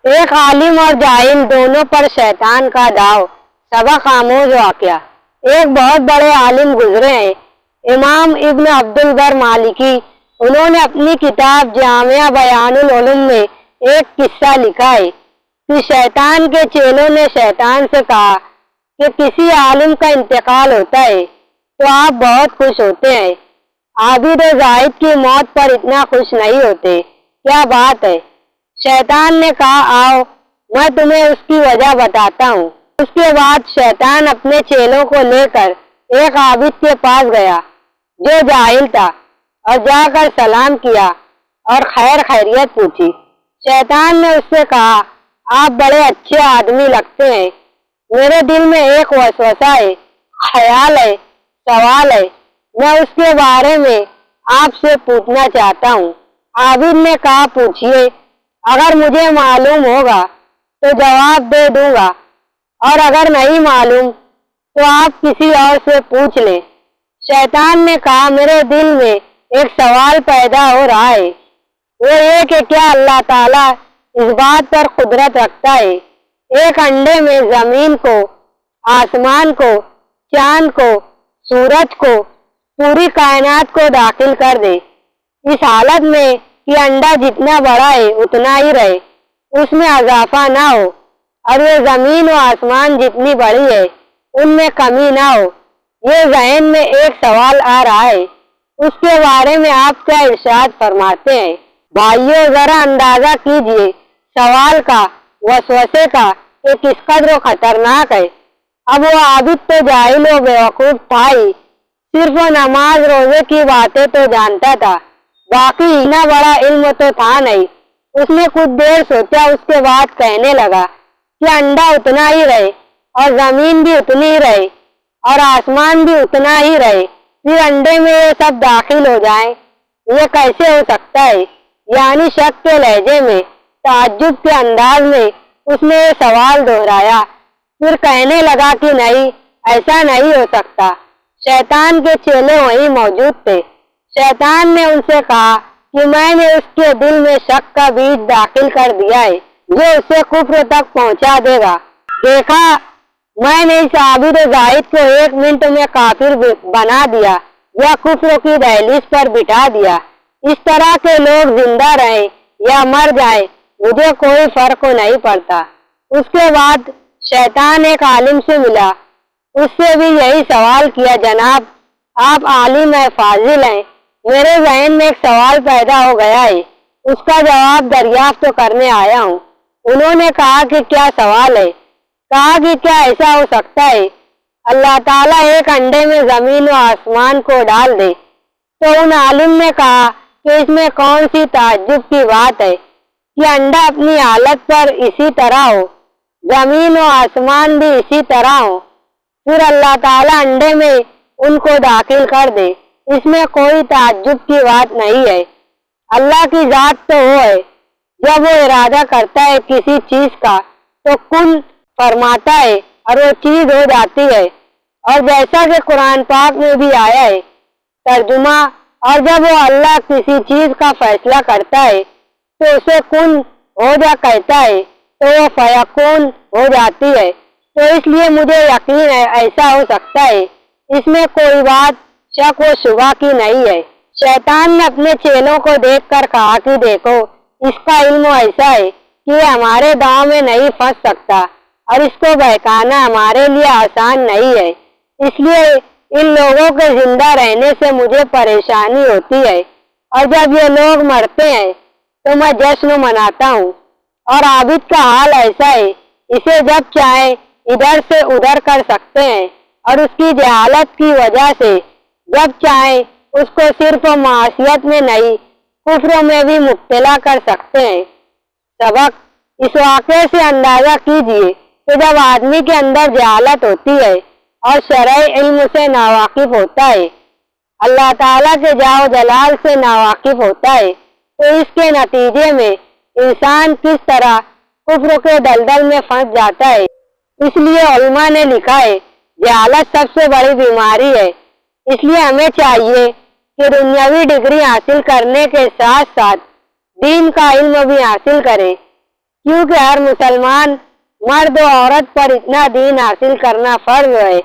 ایک عالم اور جاہل دونوں پر شیطان کا داؤ۔ سبق آموز واقعہ۔ ایک بہت بڑے عالم گزرے ہیں، امام ابن عبدالبر مالکی۔ انہوں نے اپنی کتاب جامع بیان العلوم میں ایک قصہ لکھا ہے کہ شیطان کے چیلوں نے شیطان سے کہا کہ کسی عالم کا انتقال ہوتا ہے تو آپ بہت خوش ہوتے ہیں، عابد و زاہد کی موت پر اتنا خوش نہیں ہوتے، کیا بات ہے؟ شیطان نے کہا آؤ میں تمہیں اس کی وجہ بتاتا ہوں۔ اس کے بعد شیطان اپنے چیلوں کو لے کر ایک عابد کے پاس گیا جو جاہل تھا، اور جا کر سلام کیا اور خیر خیریت پوچھی۔ شیطان نے اس سے کہا آپ بڑے اچھے آدمی لگتے ہیں، میرے دل میں ایک وسوسہ ہے، خیال ہے، سوال ہے، میں اس کے بارے میں آپ سے پوچھنا چاہتا ہوں۔ عابد نے کہا پوچھئے، اگر مجھے معلوم ہوگا تو جواب دے دوں گا، اور اگر نہیں معلوم تو آپ کسی اور سے پوچھ لیں۔ شیطان نے کہا میرے دل میں ایک سوال پیدا ہو رہا ہے، وہ یہ کہ کیا اللہ تعالیٰ اس بات پر قدرت رکھتا ہے ایک انڈے میں زمین کو، آسمان کو، چاند کو، سورج کو، پوری کائنات کو داخل کر دے، اس حالت میں کہ انڈا جتنا بڑا ہے اتنا ہی رہے، اس میں اضافہ نہ ہو، اور یہ زمین و آسمان جتنی بڑی ہے ان میں کمی نہ ہو۔ یہ ذہن میں ایک سوال آ رہا ہے، اس کے بارے میں آپ کیا ارشاد فرماتے ہیں؟ بھائیو ذرا اندازہ کیجئے سوال کا، وسوسے کا کہ کس قدر خطرناک ہے۔ اب وہ عابد تو جاہل و بیوقوف تھا ہی، صرف نماز روزے کی باتیں تو جانتا تھا، باقی اتنا بڑا علم تو تھا نہیں۔ اس نے کچھ دیر سوچا، اس کے بعد کہنے لگا کہ انڈا اتنا ہی رہے، اور زمین بھی اتنی ہی رہے، اور آسمان بھی اتنا ہی رہے، پھر انڈے میں یہ سب داخل ہو جائیں، یہ کیسے ہو سکتا ہے؟ یعنی شک کے لہجے میں، تعجب کے انداز میں اس نے یہ سوال دہرایا، پھر کہنے لگا کہ نہیں، ایسا نہیں ہو سکتا۔ شیطان کے چیلے وہیں موجود تھے۔ شیطان نے ان سے کہا کہ میں نے اس کے دل میں شک کا بیج داخل کر دیا ہے جو اسے کفر تک پہنچا دے گا۔ دیکھا میں نے اس عابد و زاہد کو 1 منٹ میں کافر بنا دیا یا کفر کی دہلیز پر بٹھا دیا۔ اس طرح کے لوگ زندہ رہیں یا مر جائیں مجھے کوئی فرق نہیں پڑتا۔ اس کے بعد شیطان ایک عالم سے ملا، اس سے بھی یہی سوال کیا، جناب آپ عالم ہیں، فاضل ہیں، میرے ذہن میں ایک سوال پیدا ہو گیا ہے، اس کا جواب دریافت کرنے آیا ہوں۔ انہوں نے کہا کہ کیا سوال ہے؟ کہا کہ کیا ایسا ہو سکتا ہے اللہ تعالیٰ ایک انڈے میں زمین و آسمان کو ڈال دے؟ تو ان عالم نے کہا کہ اس میں کون سی تعجب کی بات ہے کہ انڈا اپنی حالت پر اسی طرح ہو، زمین و آسمان بھی اسی طرح ہو، پھر اللہ تعالیٰ انڈے میں ان کو داخل کر دے، اس میں کوئی تعجب کی بات نہیں ہے۔ اللہ کی ذات تو وہ ہے، جب وہ ارادہ کرتا ہے کسی چیز کا تو کن فرماتا ہے اور وہ چیز ہو جاتی ہے، اور جیسا کہ قرآن پاک میں بھی آیا ہے ترجمہ، اور جب وہ اللہ کسی چیز کا فیصلہ کرتا ہے تو اسے کن ہو جا کہتا ہے تو وہ فیکون ہو جاتی ہے۔ تو اس لیے مجھے یقین ہے ایسا ہو سکتا ہے، اس میں کوئی بات شک و شبہ کی نہیں ہے۔ شیطان نے اپنے چیلوں کو دیکھ کر کہا کہ دیکھو اس کا علم ایسا ہے کہ یہ ہمارے داؤں میں نہیں پھنس سکتا، اور اس کو بہکانا ہمارے لیے آسان نہیں ہے، اس لیے ان لوگوں کے زندہ رہنے سے مجھے پریشانی ہوتی ہے، اور جب یہ لوگ مرتے ہیں تو میں جشن مناتا ہوں۔ اور عابد کا حال ایسا ہے، اسے جب چاہے ادھر سے ادھر کر سکتے ہیں، اور اس کی جہالت کی وجہ سے جب چاہے اس کو صرف معصیت میں نہیں کفر میں بھی مبتلا کر سکتے ہیں۔ سبق: اس واقعے سے اندازہ کیجئے کہ جب آدمی کے اندر جہالت ہوتی ہے اور شرعی علم سے ناواقف ہوتا ہے، اللہ تعالیٰ کے جاہ و جلال سے ناواقف ہوتا ہے، تو اس کے نتیجے میں انسان کس طرح کفر کے دلدل میں پھنس جاتا ہے۔ اس لیے علماء نے لکھا ہے جہالت سب سے بڑی بیماری ہے۔ اس لیے ہمیں چاہیے کہ دنیاوی ڈگری حاصل کرنے کے ساتھ ساتھ دین کا علم بھی حاصل کریں۔ کیونکہ ہر مسلمان مرد و عورت پر اتنا دین حاصل کرنا فرض ہے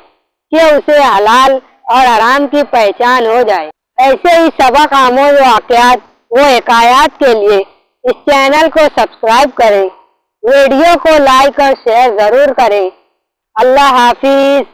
کہ اسے حلال اور حرام کی پہچان ہو جائے۔ ایسے ہی سبق آموز واقعات و حکایات کے لیے اس چینل کو سبسکرائب کریں، ویڈیو کو لائک اور شیئر ضرور کریں۔ اللہ حافظ۔